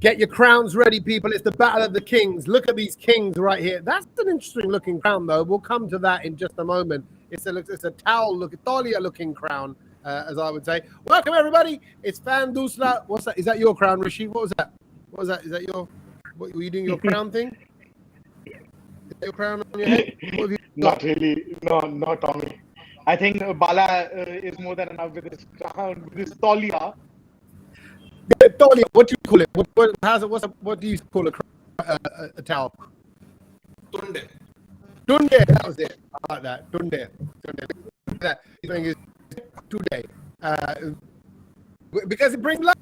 Get your crowns ready, people. It's the Battle of the Kings. Look at these kings right here. That's an interesting looking crown, though. We'll come to that in just a moment. It's a Tolia looking crown, as I would say. Welcome, everybody. It's Fan Doosra. What's that? Is that your crown, Rishi? What was that? What was that? Is that your... What, were you doing your crown thing? Is that your crown on your head? What have you Not really. No, not Tommy. I think Bala is more than enough with his crown, with his Tolia. Tolia, what do you call it? What do you call a towel? Tunde. Tunde, that was it. I like that. Tunde. That thing is today. Because it brings luck.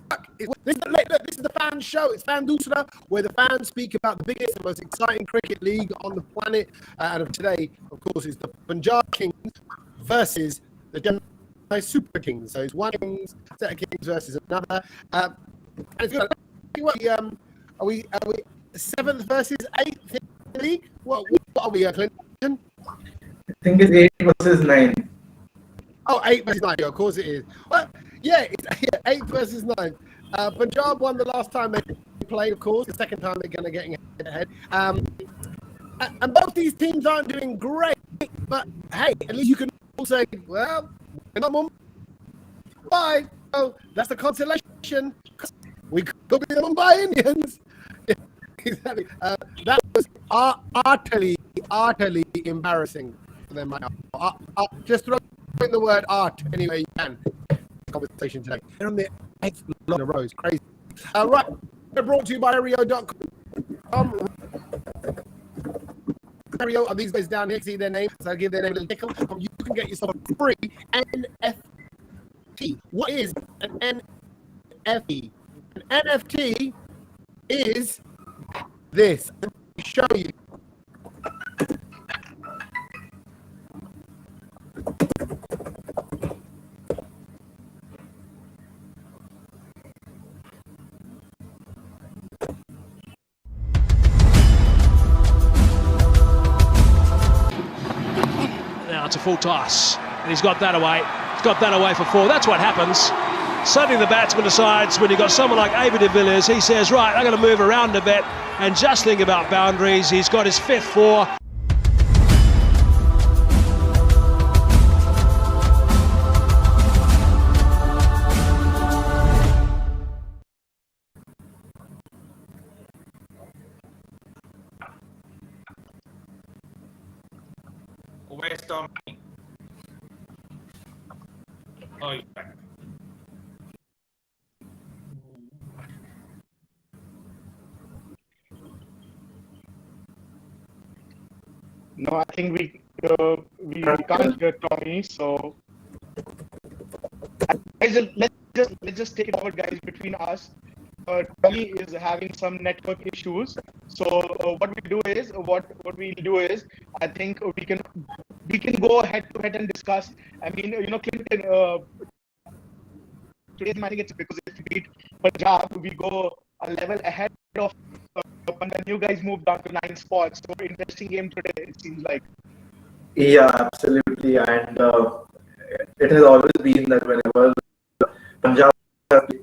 This is the fan show. It's Fan Doosra, where the fans speak about the biggest and most exciting cricket league on the planet. And today, of course, is the Punjab Kings versus the Chennai Super Kings. So it's one Kings, set of Kings versus another. And it's good. Are we 7th versus 8th in the league? What are we, Clinton? I think it's 8 versus 9. Oh, 8 versus 9. Of course it is. Well, yeah, it's 8 versus 9. Punjab won the last time they played, of course. The second time they're going to get head-to-head. And both these teams aren't doing great. But, hey, at least you can all say, well, we're not Mumbai. So that's the consolation. We could be the Mumbai Indians. Exactly. That was utterly embarrassing for them right now. Just throw in the word art anyway you can. Conversation today. They're on the 8th in a row. It's crazy. Right. We're brought to you by Rario.com. Rario are these guys down here. See their name. So I'll give their name a little tickle. You can get yourself a free NFT. What is an NFT? An NFT is this. Let me show you. Now it's a full toss, and he's got that away. He's got that away for 4. That's what happens. Suddenly the batsman decides, when you've got someone like Avi de Villiers, he says, right, I'm going to move around a bit and just think about boundaries. He's got his 5th 4. Where's Tommy? Oh, you're back. No, I think we can't hear Tommy. So guys, let's just take it forward, guys. Between us, Tommy is having some network issues. So what we'll do is, I think we can go head to head and discuss. I mean, Clinton. Today's match, it's because if we beat Punjab, we go a level ahead of. And then you guys moved down to 9 spots. So interesting game today, it seems like. Yeah, absolutely. And it has always been that whenever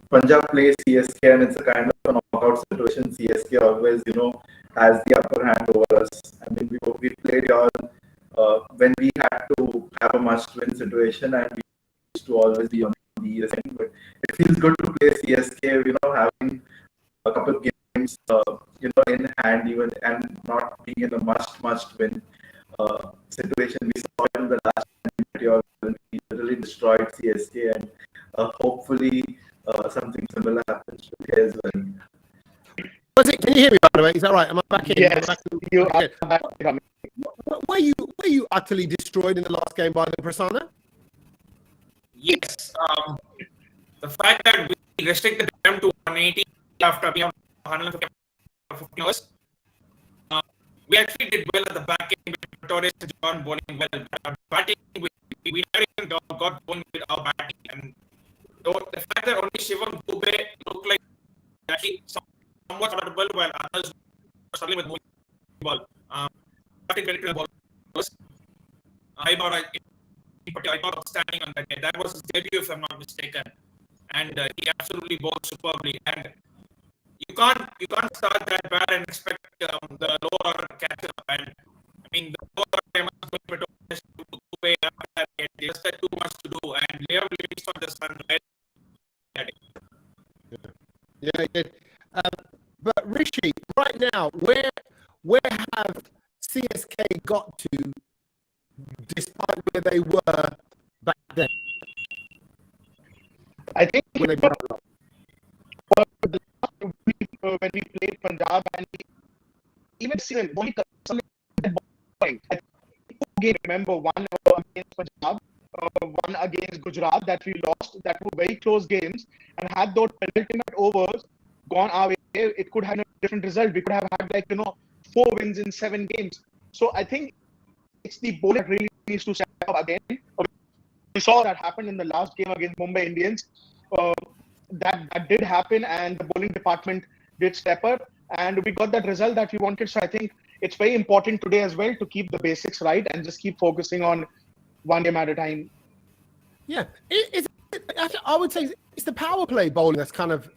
Punjab plays CSK and it's a kind of a knockout situation, CSK always, has the upper hand over us. I mean, we played y'all when we had to have a must-win situation, and we used to always be on the end. But it feels good to play CSK, having a couple of games, in hand even, and not being in a must-win situation. We saw in the last time when we literally destroyed CSK, and hopefully something similar happens today as well. Can you hear me, by the way? Is that right? Am I back in? Yes, you are back. Were you utterly destroyed in the last game by the Prasanna? Yes. The fact that we restricted them to 180 after being 150 hours. We actually did well at the back end with Torres and John bowling well. But batting, we never even got going with our batting. And the fact that only Shivam Dubey looked like actually somewhat comfortable while others were struggling with moving the ball. Batting credit to the bowlers. I thought outstanding on that day. That was his debut, if I'm not mistaken. And he absolutely bowled superbly. And you can't start that bad and expect the lower order to catch up. And I mean, the lower order must to pay after that. They just had too much to do, and they have released on the sun. Yeah, yeah. But Rishi, right now, where have CSK got to, despite where they were back then? I think When they brought up. when we played Punjab and even season only I remember one against Punjab, one against Gujarat that we lost. That were very close games, and had those penultimate overs gone our way, it could have a different result. We could have had 4 wins in 7 games. So I think it's the bowler that really needs to step up again. We saw that happen in the last game against Mumbai Indians. That did happen, and the bowling department did step up, and we got that result that we wanted. So I think it's very important today as well to keep the basics right and just keep focusing on one game at a time. Yeah, I would say it's the power play bowling that's kind of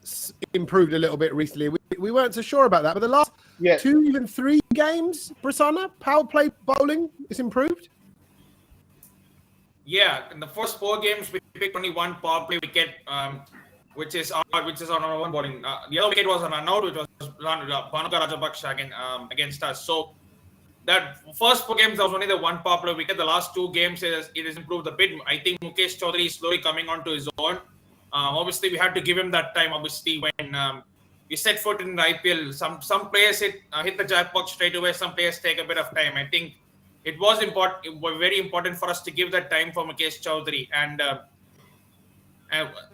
improved a little bit recently. We weren't so sure about that, but the last 2, even 3 games, Prasanna, power play bowling is improved. Yeah, in the first 4 games, we picked only one power play wicket, which is on our own bowling. The other wicket was on an out, which was Bhanuka Rajapaksa against us. So that first 4 games, there was only the one power play wicket. The last 2 games, it has improved a bit. I think Mukesh Chaudhary is slowly coming onto his own. Obviously, we had to give him that time. Obviously, when we set foot in the IPL, some players hit the jackpot straight away. Some players take a bit of time. I think it was important. It was very important for us to give that time for Mukesh Chaudhary. And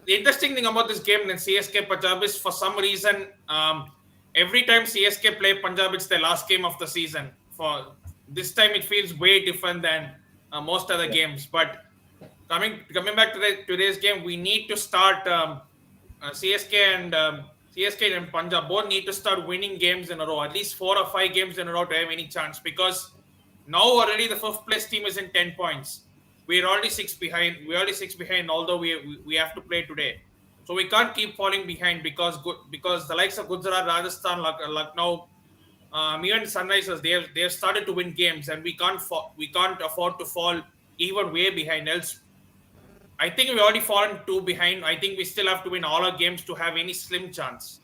the interesting thing about this game in CSK Punjab is, for some reason, every time CSK play Punjab, it's their last game of the season. For this time, it feels way different than most other games. But coming back to today's game, we need to start CSK and Punjab both need to start winning games in a row, at least 4 or 5 games in a row to have any chance. Because now already the 5th place team is in 10 points. We're already 6 behind. Although we have to play today, so we can't keep falling behind because the likes of Gujarat, Rajasthan, Lucknow, even Sunrisers, they have started to win games, and we can't afford to fall even way behind. Else, I think we've already fallen 2 behind. I think we still have to win all our games to have any slim chance.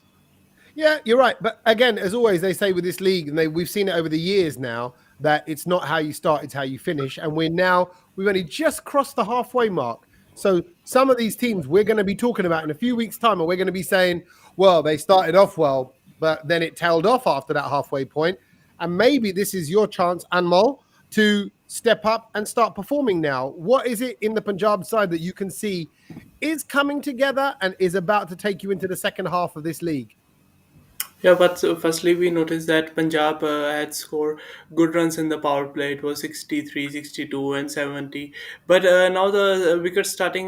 Yeah, you're right. But again, as always, they say with this league, and we've seen it over the years now, that it's not how you start, it's how you finish. And we've only just crossed the halfway mark. So some of these teams we're going to be talking about in a few weeks' time, and we're going to be saying, well, they started off well, but then it tailed off after that halfway point. And maybe this is your chance, Anmol, to step up and start performing now. What is it in the Punjab side that you can see is coming together and is about to take you into the second half of this league? Yeah, but firstly, we noticed that Punjab had scored good runs in the power play. It was 63, 62, and 70. But now the wickets starting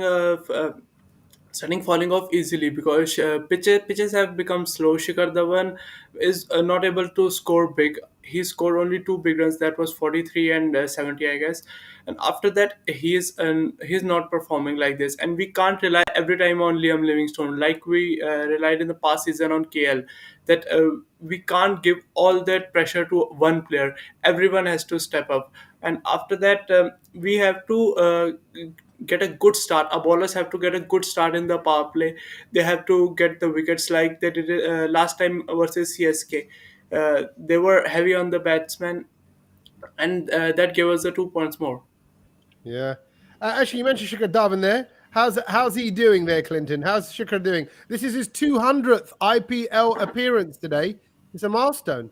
falling off easily because pitches have become slow. Shikhar Dhawan is not able to score big. He scored only 2 big runs. That was 43 and 70, I guess. And after that, he's not performing like this. And we can't rely every time on Liam Livingstone like we relied in the past season on KL. That we can't give all that pressure to one player. Everyone has to step up. And after that, we have to get a good start. Our bowlers have to get a good start in the power play. They have to get the wickets like they did last time versus CSK. They were heavy on the batsmen, and that gave us the 2 points more. Yeah. Actually, you mentioned Shikhar Dhawan there. How's he doing there, Clinton? How's Shikhar doing? This is his 200th IPL appearance today. It's a milestone.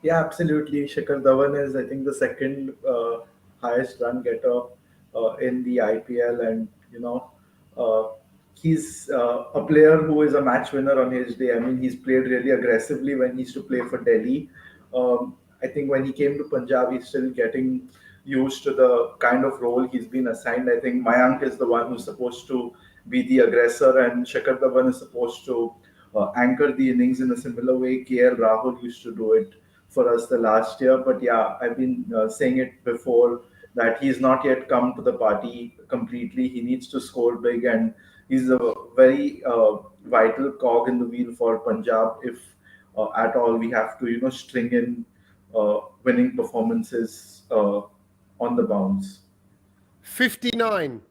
Yeah, absolutely. Shikhar Dhawan is, I think, the second highest run getter in the IPL, and he's a player who is a match winner on his day. I mean, he's played really aggressively when he used to play for Delhi. I think when he came to Punjab, he's still getting used to the kind of role he's been assigned. I think Mayank is the one who's supposed to be the aggressor, and Shikhar Dhawan is supposed to anchor the innings in a similar way. KL Rahul used to do it for us the last year. But yeah, I've been saying it before that he's not yet come to the party completely. He needs to score big, and he's a very vital cog in the wheel for Punjab if at all we have to, string in winning performances on the bounce. 59.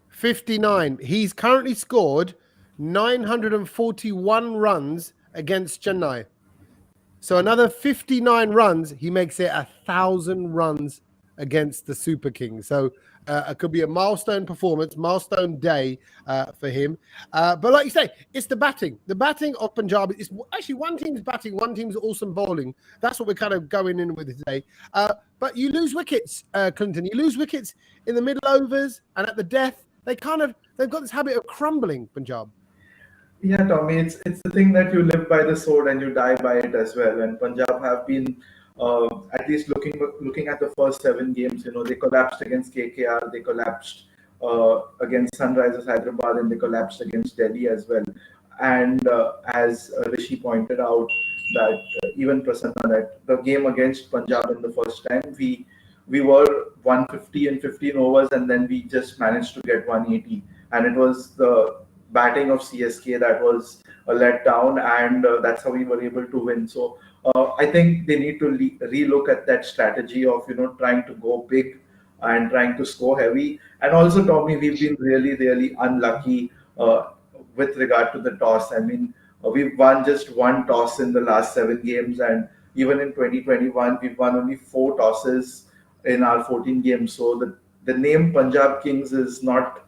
59. He's currently scored 941 runs against Chennai. So another 59 runs, he makes it 1,000 runs against the Super Kings. So it could be a milestone performance, milestone day for him. But like you say, it's the batting. The batting of Punjab is actually one team's batting, one team's awesome bowling. That's what we're kind of going in with today. But you lose wickets, Clinton. You lose wickets in the middle overs and at the death. They've got this habit of crumbling, Punjab. Yeah, Tommy, it's the thing that you live by the sword and you die by it as well. And Punjab have been at least looking at the first 7 games. They collapsed against KKR, they collapsed against Sunrisers Hyderabad, and they collapsed against Delhi as well. And as Rishi pointed out, that even Prasanna, that the game against Punjab in the first time, we were 150 in 15 overs, and then we just managed to get 180, and it was the batting of CSK that was a letdown, and that's how we were able to win. So I think they need to relook at that strategy of trying to go big and trying to score heavy. And also, Tommy, we've been really really unlucky with regard to the toss. I mean, we've won just one toss in the last 7 games, and even in 2021, we've won only 4 tosses in our 14 games. So the name Punjab Kings is not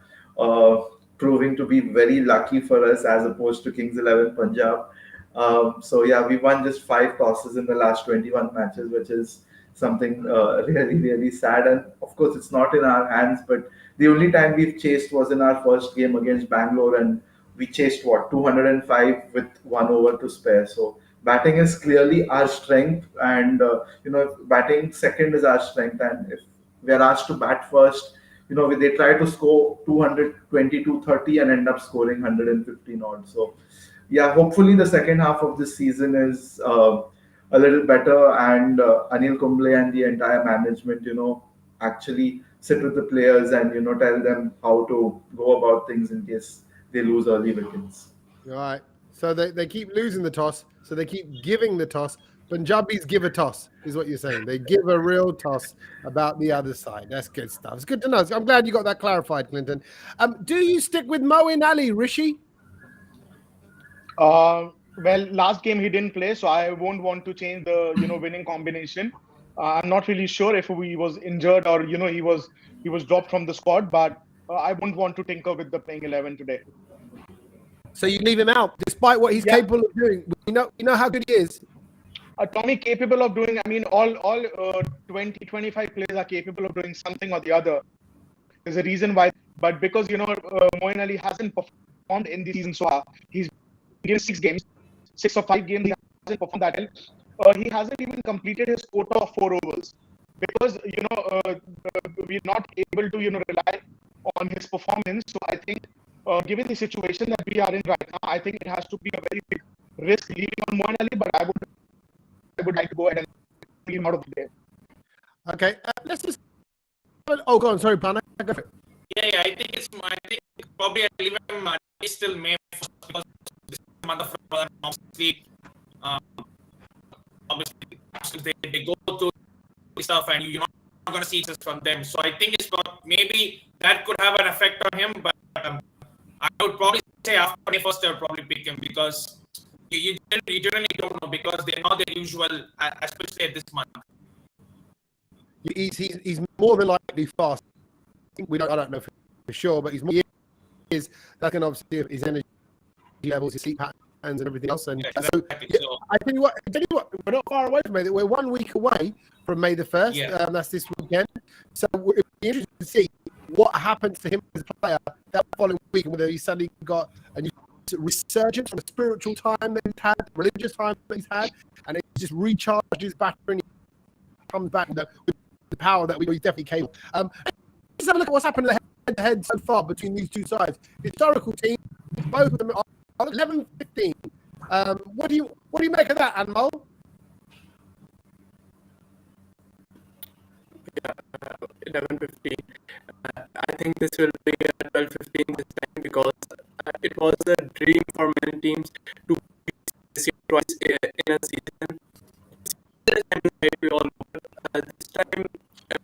proving to be very lucky for us as opposed to Kings 11 Punjab. So yeah, we won just 5 tosses in the last 21 matches, which is something really really sad. And of course, it's not in our hands. But the only time we've chased was in our first game against Bangalore, and we chased 205 with 1 over to spare. So batting is clearly our strength, and batting second is our strength. And if we are asked to bat first, they try to score 220, 230 and end up scoring 115 odd. So yeah, hopefully the second half of this season is a little better, and Anil Kumble and the entire management, actually sit with the players and tell them how to go about things in case they lose early wickets. All right. So they keep losing the toss, so they keep giving the toss. Punjabis give a toss, is what you're saying. They give a real toss about the other side. That's good stuff. It's good to know. I'm glad you got that clarified, Clinton. Do you stick with Moeen Ali, Rishi? Well, last game he didn't play, so I won't want to change the winning combination. I'm not really sure if he was injured or he was dropped from the squad, but I wouldn't want to tinker with the playing 11 today. So you leave him out, despite what he's capable of doing. You know how good he is. Tommy capable of doing. I mean, all 20, 25 players are capable of doing something or the other. There's a reason why, but because Moeen Ali hasn't performed in the season so far. He's given 6 games, 6 or 5 games. He hasn't performed that well. He hasn't even completed his quota of 4 overs because we're not able to rely on his performance. So I think, given the situation that we are in right now, I think it has to be a very big risk leaving on Moeen Ali. But I would like to go ahead and leave him out of the game. Okay, let's just. Oh, go on. Sorry, Pana. Go for it. Yeah. I think probably I leave him still May because this month of obviously, they go to stuff and you're not going to see this from them. So I think it's maybe that could have an effect on him. But I would probably say after May 1st, they'll probably pick him because you generally don't know because they're not their usual, especially at this month. He's more than likely fast. I don't know for sure, but he is. That can obviously his energy levels, his sleep patterns, and everything else. And exactly. I tell you what, we're not far away from May. We're 1 week away from May the 1st. Yeah. That's this weekend. So it'll be interesting to see what happens to him as a player that following week, whether he suddenly got a new resurgence from a spiritual time that he's had, religious time that he's had, and it just recharges battery and he comes back with the power that he's definitely capable. Let's have a look at what's happened head-to-head so far between these two sides. Historical team, both of them are 11-15. What do you make of that, Anmol? Yeah, 11-15. I think this will be a 12-15 this time because it was a dream for many teams to see twice in a season. We all know, this time they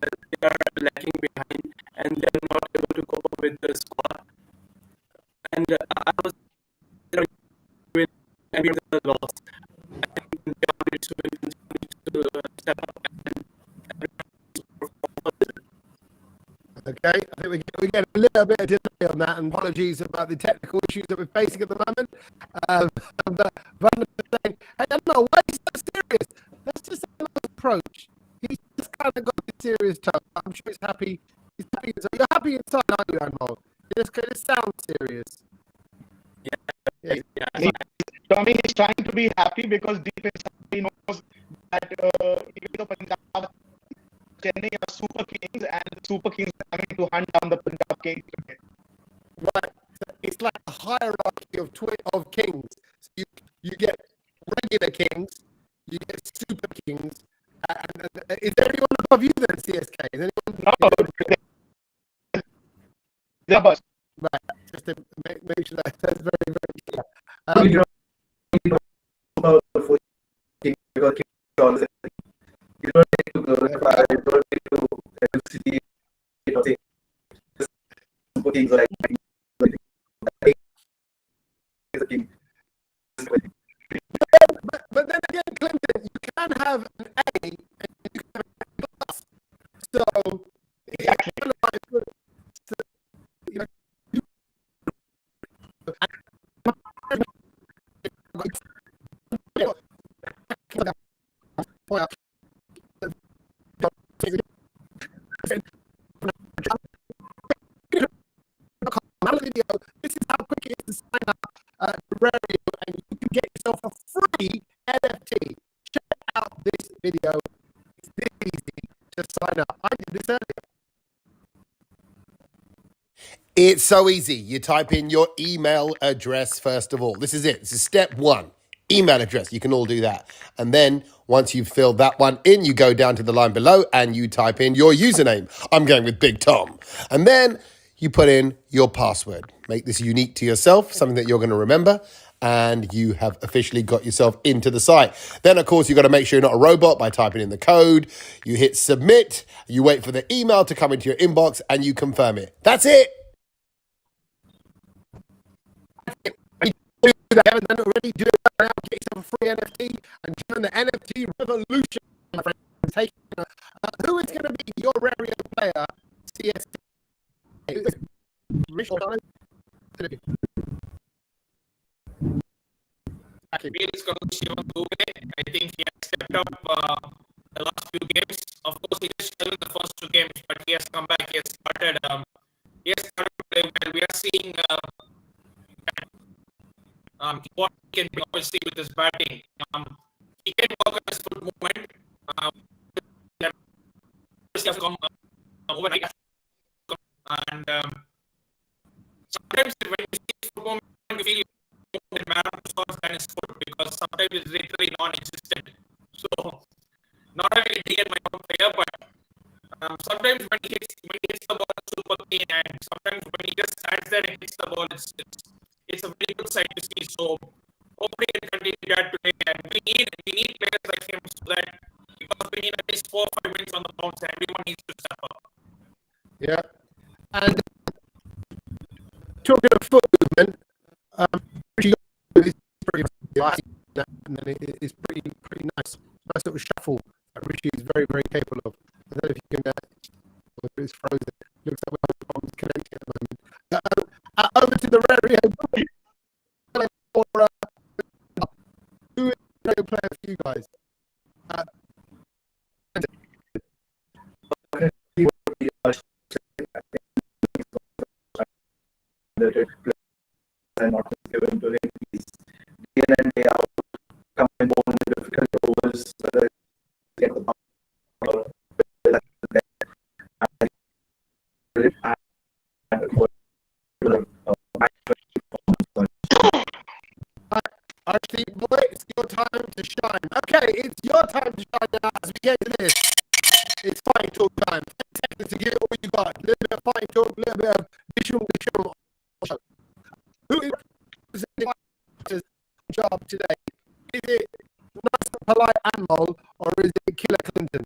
are lacking behind and they're not able to cope up with the squad. And I was with and we were lost. I think they all need to step up and Okay, I think we get a little bit of delay on that, and apologies about the technical issues that we're facing at the moment. But Van saying, hey, I don't know why he's so serious. That's just a nice approach. He's just kind of got a serious tone. I'm sure he's happy. He's happy. So you're happy inside, aren't you, Anmol? It sounds serious. Yeah. Tommy is trying to be happy because deep inside he knows that even though Punjab, Chennai are super kings, and the super kings are coming to hunt down the Punjab kings today. Right. It's like a hierarchy of kings. So you get regular kings, you get super kings. Is there anyone above you then, CSK? Is anyone? No, they're above. Right. Just to make sure that's very, very clear. You know about the four kings because kings always you don't need to glorify, you don't need to elucidate or say super kings like is a king. But then again, Clinton, you can have an A and you can have a plus. So it's kind of like, you know, this is how quick it is to sign up to Rario, and you can get yourself a free NFT. Check out this video. It's this easy to sign up. I did this earlier. It's so easy. You type in your email address first of all. This is it. This is step one. Email address. You can all do that. And then once you've filled that one in, you go down to the line below and you type in your username. I'm going with Big Tom. And then you put in your password. Make this unique to yourself, something that you're going to remember. And you have officially got yourself into the site. Then, of course, you've got to make sure you're not a robot by typing in the code. You hit submit. You wait for the email to come into your inbox and you confirm it. That's it. If you haven't done it already, do it right now. Get yourself a free NFT and join the NFT revolution, my friend. Who is going to be your Rario player? CST. Rich O'Connor? Feels Shivam Dubey. I think he has stepped up the last few games. Of course, he just fell in the first two games, but he has come back. He has started to play well. We are seeing what he can do, obviously, with his batting. He can work on his foot movement. Overnight. And sometimes when you see his foot movement, you feel the man of the shots than his foot, because sometimes it's literally non-existent. So, not having a dig at my own player, but sometimes when he hits the ball, it's super clean, and sometimes when he just stands there and hits the ball, it's a very good sight to see. So, hopefully, he can continue that today. And we need players like him so that, because we need at least 4 or 5 minutes on the bounce, and everyone needs to step up. Yeah. And talking of foot movement, it's pretty nice little shuffle that Richie is very, very capable of. I don't know if you can whether it's frozen. Looks like we're having problems connecting at the moment. Over to the Rario. Who is the Rario player for you guys? And not given to him. He's day in and day out, coming on with difficult overs, whether it's get the ball or Actually, boy, it's your time to shine. Okay, it's your time to shine now as we get to this. It's fighting talk time. 10 seconds to give it all you got. A little bit of fighting talk, a little bit of visual. Who is Punjab today? Is it nice and polite Anmol, or is it Killer Clinton?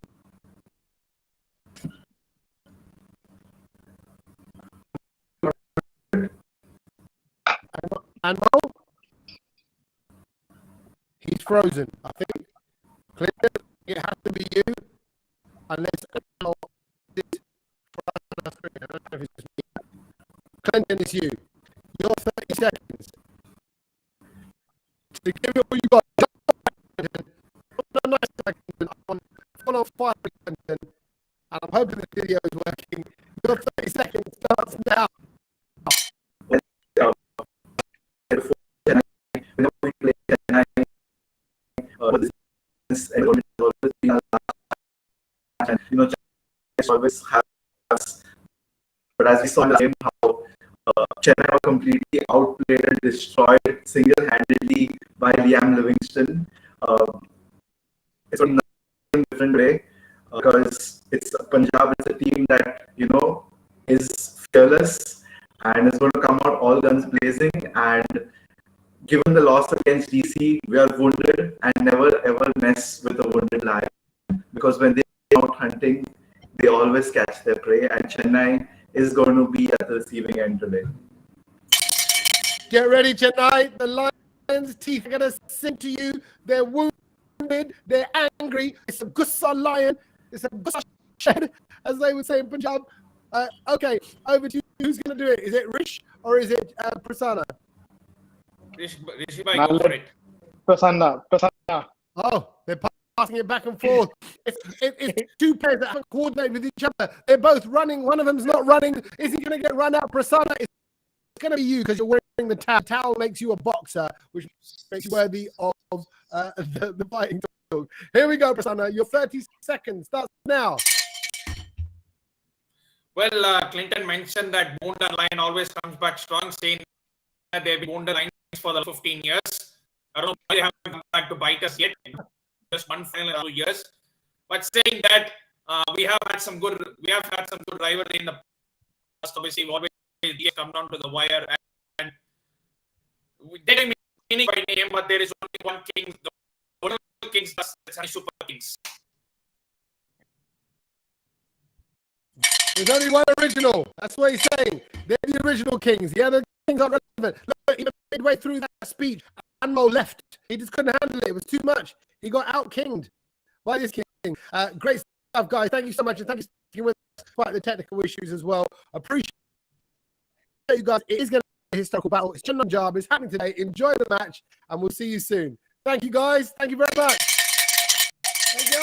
Anmol? He's frozen, I think. Clinton, it has to be you, unless Anmol is for us. I don't know if it's just me. Clinton, it's you. Your 30 seconds. To give it all you got. Follow fire, Clinton. And I'm hoping the video is working. Your 30 seconds starts now. Before Chennai, whenever we play Chennai, this everyone has always been our last match, and Chennai always has. But as we saw in the game, how Chennai were completely outplayed and destroyed single-handedly by Liam Livingston. It's a different way because it's Punjab is a team that is fearless and is going to come out all guns blazing. And given the loss against DC, we are wounded and never ever mess with a wounded lion, because when they are out hunting, they always catch their prey. And Chennai is going to be at the receiving end today. Get ready, Chennai. The Lions' teeth are going to sing to you. They're wounded. They're angry. It's a gussa lion. It's a gussa shed, as they would say in Punjab. Okay, over to you. Who's going to do it? Is it Rish or is it Prasanna? Rishi bhai, go for it. Prasanna. Oh, they're passing it back and forth. It's two pairs that haven't coordinated with each other. They're both running. One of them's not running. Is he going to get run out? Prasanna, it's going to be you because you're wearing the towel. Towel makes you a boxer, which makes you worthy of the fighting dog. Here we go, Prasanna. Your 30 seconds starts now. Well, Clinton mentioned that wounded lion always comes back strong, saying that they've been wounded lions for the 15 years. I don't know why they haven't come back to bite us yet. Just one final in 2 years. But saying that, we have had some good rivalry in the past. Obviously, we always come down to the wire, and they didn't mean by name, but there is only one king. The original kings, that's Chennai Super Kings. There's only one original. That's what he's saying. They're the original kings. The other kings aren't relevant. Look, even midway through that speech, Anmo left. He just couldn't handle it. It was too much. He got out-kinged by this king. Great stuff, guys. Thank you so much. And thank you for sticking with us despite the technical issues as well. Appreciate you guys. It is going to be a historical battle. It's Chennai Punjab. It's happening today. Enjoy the match, and we'll see you soon. Thank you, guys. Thank you very much. Thank you.